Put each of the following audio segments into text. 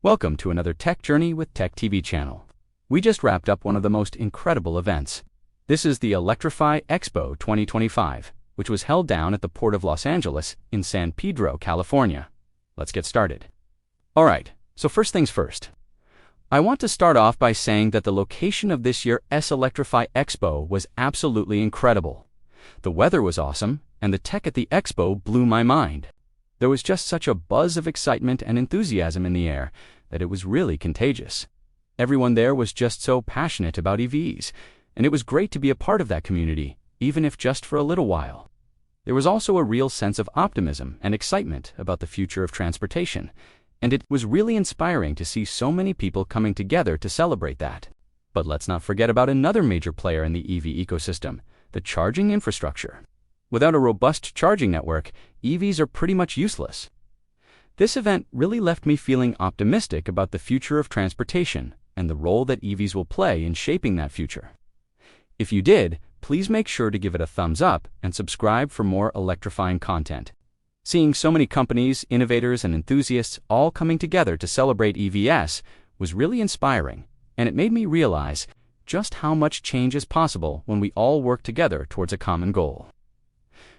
Welcome to another Tech Journey with Tech TV channel. We just wrapped up one of the most incredible events. This is the Electrify Expo 2025, which was held down at the Port of Los Angeles in San Pedro, California. Let's get started. Alright, so first things first. I want to start off by saying that the location of this year's Electrify Expo was absolutely incredible. The weather was awesome, and the tech at the expo blew my mind. There was just such a buzz of excitement and enthusiasm in the air that it was really contagious. Everyone there was just so passionate about EVs, and it was great to be a part of that community, even if just for a little while. There was also a real sense of optimism and excitement about the future of transportation, and it was really inspiring to see so many people coming together to celebrate that. But let's not forget about another major player in the EV ecosystem, the charging infrastructure. Without a robust charging network, EVs are pretty much useless. This event really left me feeling optimistic about the future of transportation and the role that EVs will play in shaping that future. If you did, please make sure to give it a thumbs up and subscribe for more electrifying content. Seeing so many companies, innovators, and enthusiasts all coming together to celebrate EVs was really inspiring, and it made me realize just how much change is possible when we all work together towards a common goal.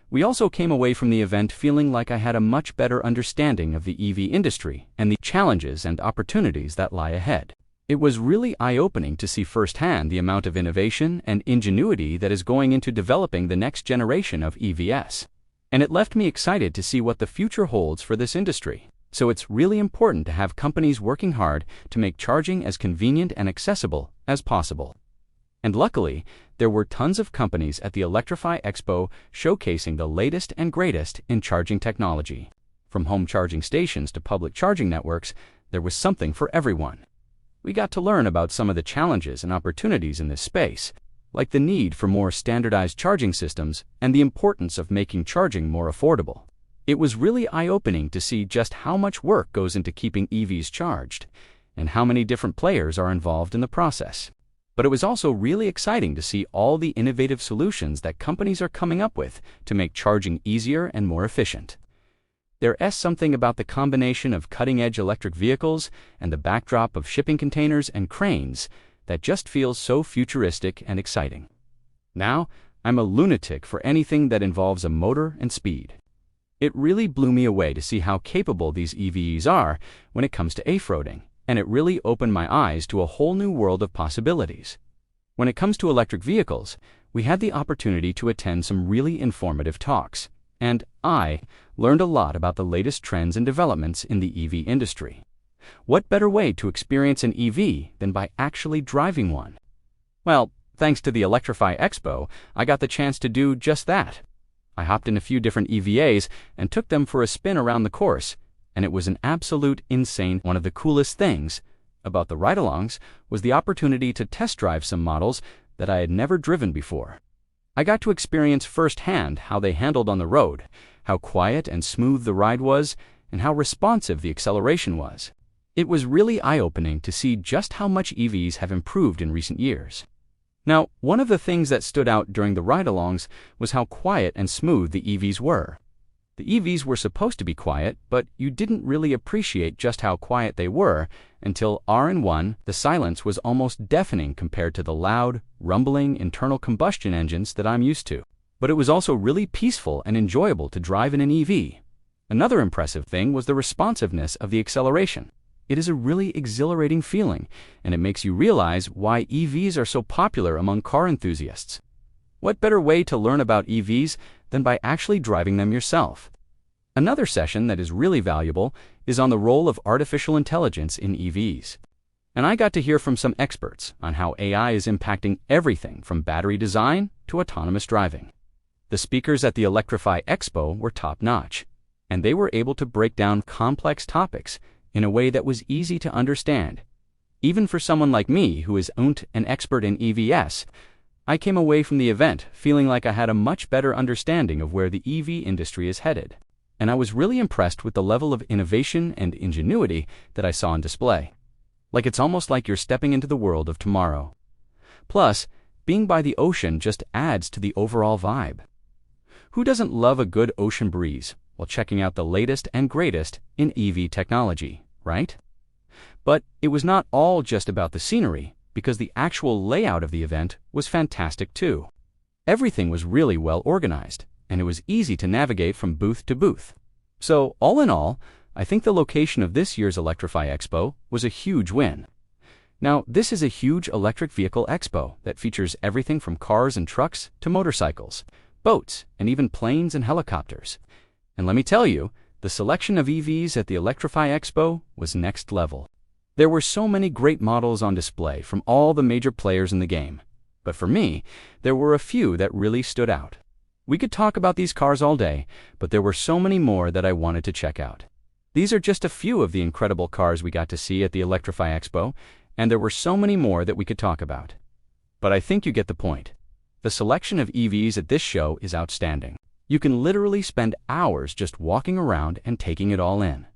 We also came away from the event feeling like I had a much better understanding of the EV industry and the challenges and opportunities that lie ahead. It was really eye-opening to see firsthand the amount of innovation and ingenuity that is going into developing the next generation of EVs. And it left me excited to see what the future holds for this industry. So it's really important to have companies working hard to make charging as convenient and accessible as possible. And luckily, there were tons of companies at the Electrify Expo showcasing the latest and greatest in charging technology. From home charging stations to public charging networks, there was something for everyone. We got to learn about some of the challenges and opportunities in this space, like the need for more standardized charging systems and the importance of making charging more affordable. It was really eye-opening to see just how much work goes into keeping EVs charged, and how many different players are involved in the process. But it was also really exciting to see all the innovative solutions that companies are coming up with to make charging easier and more efficient. There's something about the combination of cutting-edge electric vehicles and the backdrop of shipping containers and cranes that just feels so futuristic and exciting. Now, I'm a lunatic for anything that involves a motor and speed. It really blew me away to see how capable these EVs are when it comes to off-roading, and it really opened my eyes to a whole new world of possibilities. When it comes to electric vehicles, we had the opportunity to attend some really informative talks, and I learned a lot about the latest trends and developments in the EV industry. What better way to experience an EV than by actually driving one? Well, thanks to the Electrify Expo, I got the chance to do just that. I hopped in a few different EVAs and took them for a spin around the course, and it was an absolute insane. One of the coolest things about the ride-alongs was the opportunity to test drive some models that I had never driven before. I got to experience firsthand how they handled on the road, how quiet and smooth the ride was, and how responsive the acceleration was. It was really eye-opening to see just how much EVs have improved in recent years. Now, one of the things that stood out during the ride-alongs was how quiet and smooth the EVs were. The EVs were supposed to be quiet, but you didn't really appreciate just how quiet they were until R1. The silence was almost deafening compared to the loud, rumbling internal combustion engines that I'm used to. But it was also really peaceful and enjoyable to drive in an EV. Another impressive thing was the responsiveness of the acceleration. It is a really exhilarating feeling, and it makes you realize why EVs are so popular among car enthusiasts. What better way to learn about EVs than by actually driving them yourself? Another session that is really valuable is on the role of artificial intelligence in EVs. And I got to hear from some experts on how AI is impacting everything from battery design to autonomous driving. The speakers at the Electrify Expo were top-notch, and they were able to break down complex topics in a way that was easy to understand. Even for someone like me who isn't an expert in EVs, I came away from the event feeling like I had a much better understanding of where the EV industry is headed, and I was really impressed with the level of innovation and ingenuity that I saw on display. Like it's almost like you're stepping into the world of tomorrow. Plus, being by the ocean just adds to the overall vibe. Who doesn't love a good ocean breeze while checking out the latest and greatest in EV technology, right? But it was not all just about the scenery, because the actual layout of the event was fantastic too. Everything was really well organized, and it was easy to navigate from booth to booth. So, all in all, I think the location of this year's Electrify Expo was a huge win. Now, this is a huge electric vehicle expo that features everything from cars and trucks to motorcycles, boats, and even planes and helicopters. And let me tell you, the selection of EVs at the Electrify Expo was next level. There were so many great models on display from all the major players in the game. But for me, there were a few that really stood out. We could talk about these cars all day, but there were so many more that I wanted to check out. These are just a few of the incredible cars we got to see at the Electrify Expo, and there were so many more that we could talk about. But I think you get the point. The selection of EVs at this show is outstanding. You can literally spend hours just walking around and taking it all in.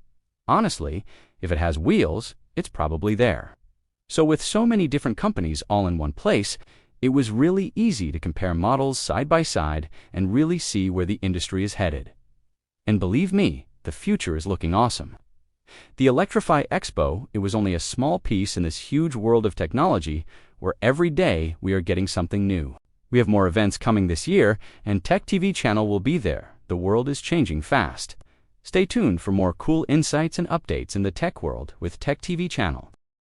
Honestly, if it has wheels, it's probably there. So with so many different companies all in one place, it was really easy to compare models side by side and really see where the industry is headed. And believe me, the future is looking awesome. The Electrify Expo, it was only a small piece in this huge world of technology where every day we are getting something new. We have more events coming this year, and Tech TV channel will be there. The world is changing fast. Stay tuned for more cool insights and updates in the tech world with Tech TV channel.